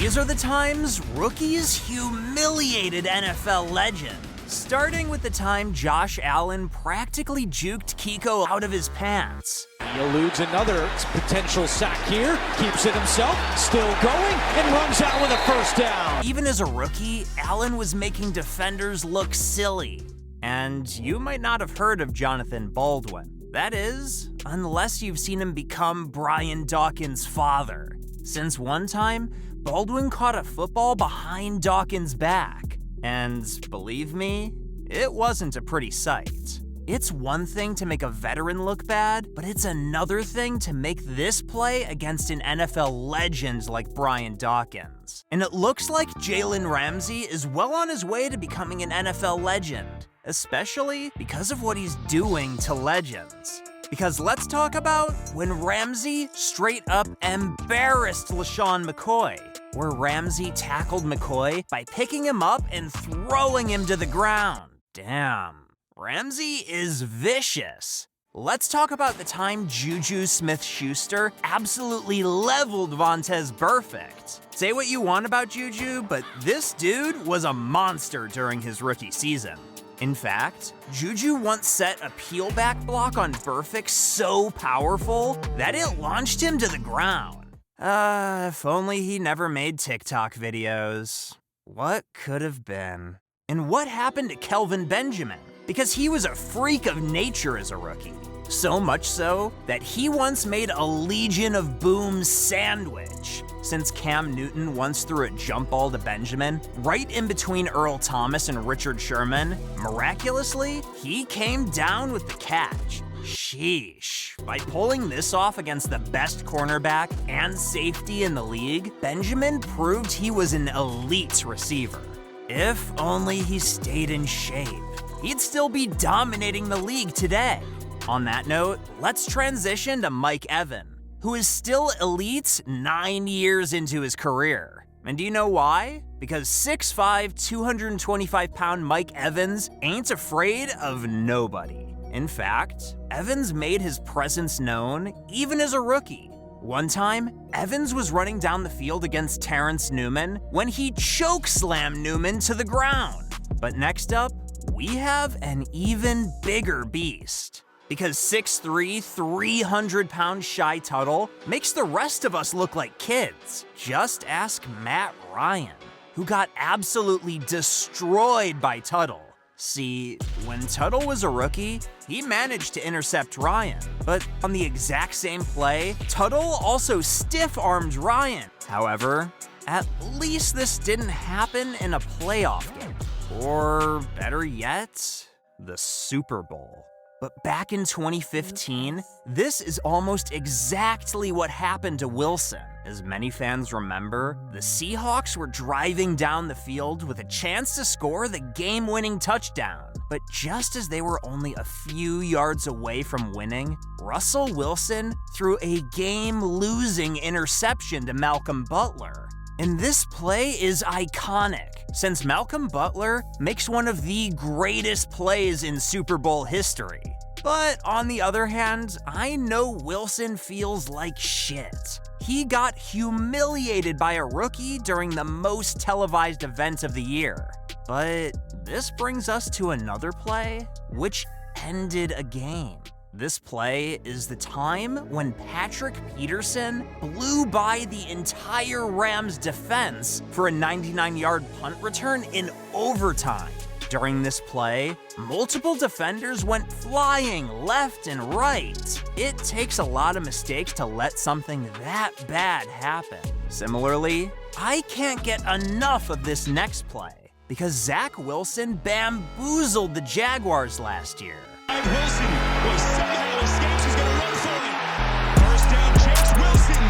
These are the times rookies humiliated NFL legends. Starting with the time Josh Allen practically juked Kiko out of his pants. He eludes another potential sack here, keeps it himself, still going, and runs out with a first down. Even as a rookie, Allen was making defenders look silly. And you might not have heard of Jonathan Baldwin. That is, unless you've seen him become Brian Dawkins' father. Since one time, Baldwin caught a football behind Dawkins' back. And believe me, it wasn't a pretty sight. It's one thing to make a veteran look bad, but it's another thing to make this play against an NFL legend like Brian Dawkins. And it looks like Jalen Ramsey is well on his way to becoming an NFL legend, especially because of what he's doing to legends. Because let's talk about when Ramsey straight up embarrassed LaShawn McCoy, where Ramsey tackled McCoy by picking him up and throwing him to the ground. Damn, Ramsey is vicious. Let's talk about the time Juju Smith-Schuster absolutely leveled Vontaze Burfict. Say what you want about Juju, but this dude was a monster during his rookie season. In fact, Juju once set a peel-back block on Burfict so powerful that it launched him to the ground. If only he never made TikTok videos. What could have been? And what happened to Kelvin Benjamin? Because he was a freak of nature as a rookie. So much so that he once made a Legion of Boom sandwich. Since Cam Newton once threw a jump ball to Benjamin, right in between Earl Thomas and Richard Sherman, miraculously, he came down with the catch. Sheesh. By pulling this off against the best cornerback and safety in the league, Benjamin proved he was an elite receiver. If only he stayed in shape, he'd still be dominating the league today. On that note, let's transition to Mike Evans, who is still elite 9 years into his career. And do you know why? Because 6'5", 225-pound Mike Evans ain't afraid of nobody. In fact, Evans made his presence known even as a rookie. One time, Evans was running down the field against Terrence Newman when he chokeslammed Newman to the ground. But next up, we have an even bigger beast. Because 6'3", 300-pound Shy Tuttle makes the rest of us look like kids. Just ask Matt Ryan, who got absolutely destroyed by Tuttle. See, when Tuttle was a rookie, he managed to intercept Ryan. But on the exact same play, Tuttle also stiff-armed Ryan. However, at least this didn't happen in a playoff game. Or better yet, the Super Bowl. But back in 2015, this is almost exactly what happened to Wilson. As many fans remember, the Seahawks were driving down the field with a chance to score the game-winning touchdown. But just as they were only a few yards away from winning, Russell Wilson threw a game-losing interception to Malcolm Butler. And this play is iconic, since Malcolm Butler makes one of the greatest plays in Super Bowl history. But on the other hand, I know Wilson feels like shit. He got humiliated by a rookie during the most televised event of the year. But this brings us to another play, which ended a game. This play is the time when Patrick Peterson blew by the entire Rams defense for a 99-yard punt return in overtime. During this play, multiple defenders went flying left and right. It takes a lot of mistakes to let something that bad happen. Similarly, I can't get enough of this next play because Zach Wilson bamboozled the Jaguars last year. Wilson will somehow escapes. He's going to run for it. First down, James Wilson.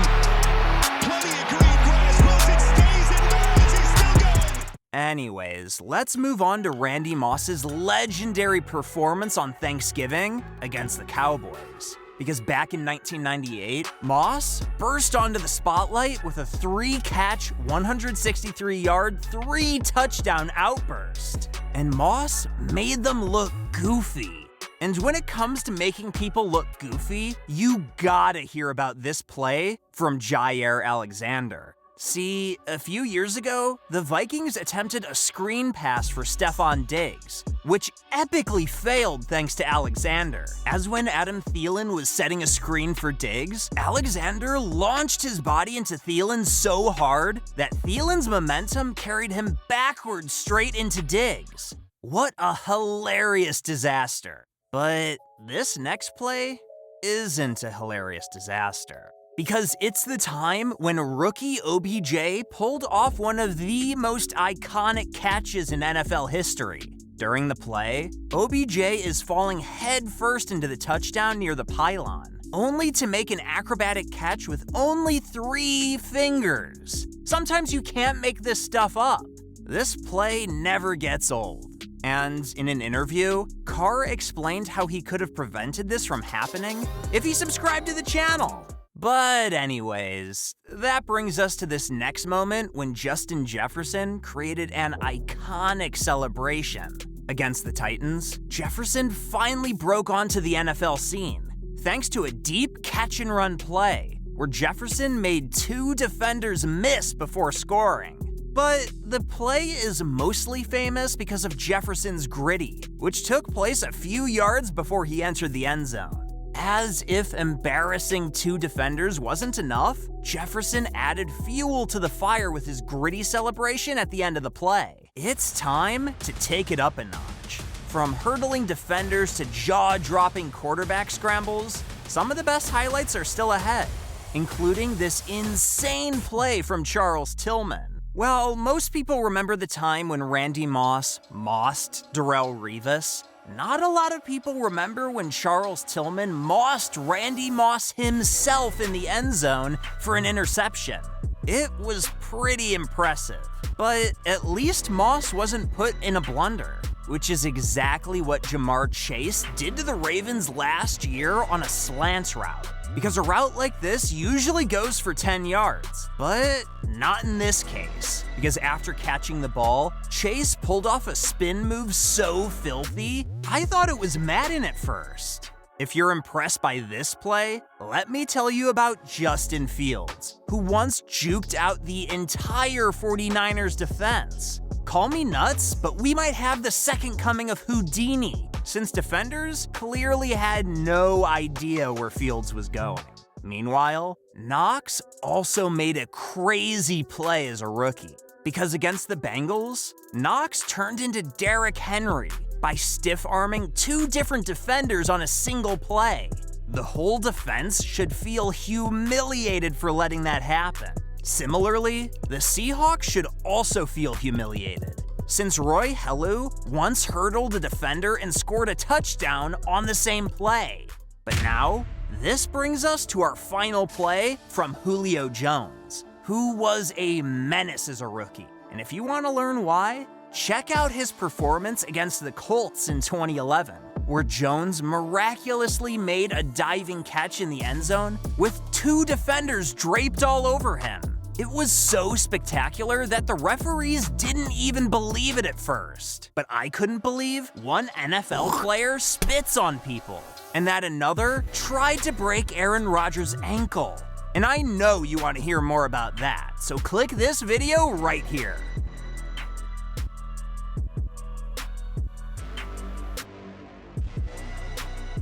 Plenty of green grass. Wilson stays in bounds. He's still going. Anyways, let's move on to Randy Moss's legendary performance on Thanksgiving against the Cowboys. Because back in 1998, Moss burst onto the spotlight with a 3-catch, 163-yard, 3-touchdown outburst. And Moss made them look goofy. And when it comes to making people look goofy, you gotta hear about this play from Jair Alexander. See, a few years ago, the Vikings attempted a screen pass for Stephon Diggs, which epically failed thanks to Alexander. As when Adam Thielen was setting a screen for Diggs, Alexander launched his body into Thielen so hard that Thielen's momentum carried him backwards straight into Diggs. What a hilarious disaster. But this next play isn't a hilarious disaster. Because it's the time when rookie OBJ pulled off one of the most iconic catches in NFL history. During the play, OBJ is falling headfirst into the touchdown near the pylon, only to make an acrobatic catch with only 3 fingers. Sometimes you can't make this stuff up. This play never gets old. And in an interview, Carr explained how he could have prevented this from happening if he subscribed to the channel. But anyways, that brings us to this next moment when Justin Jefferson created an iconic celebration. Against the Titans, Jefferson finally broke onto the NFL scene, thanks to a deep catch-and-run play, where Jefferson made 2 defenders miss before scoring. But the play is mostly famous because of Jefferson's gritty, which took place a few yards before he entered the end zone. As if embarrassing 2 defenders wasn't enough, Jefferson added fuel to the fire with his gritty celebration at the end of the play. It's time to take it up a notch. From hurdling defenders to jaw-dropping quarterback scrambles, some of the best highlights are still ahead, including this insane play from Charles Tillman. Well, most people remember the time when Randy Moss mossed Darrelle Revis. Not a lot of people remember when Charles Tillman mossed Randy Moss himself in the end zone for an interception. It was pretty impressive, but at least Moss wasn't put in a blunder, which is exactly what Jamar Chase did to the Ravens last year on a slant route. Because a route like this usually goes for 10 yards, but not in this case. Because after catching the ball, Chase pulled off a spin move so filthy, I thought it was Madden at first. If you're impressed by this play, let me tell you about Justin Fields, who once juked out the entire 49ers defense. Call me nuts, but we might have the second coming of Houdini, since defenders clearly had no idea where Fields was going. Meanwhile, Knox also made a crazy play as a rookie, because against the Bengals, Knox turned into Derrick Henry by stiff-arming 2 different defenders on a single play. The whole defense should feel humiliated for letting that happen. Similarly, the Seahawks should also feel humiliated, since Roy Helu once hurdled a defender and scored a touchdown on the same play. But now, this brings us to our final play from Julio Jones, who was a menace as a rookie. And if you want to learn why, check out his performance against the Colts in 2011, where Jones miraculously made a diving catch in the end zone with 2 defenders draped all over him. It was so spectacular that the referees didn't even believe it at first. But I couldn't believe one NFL player spits on people, and that another tried to break Aaron Rodgers' ankle. And I know you want to hear more about that, so click this video right here.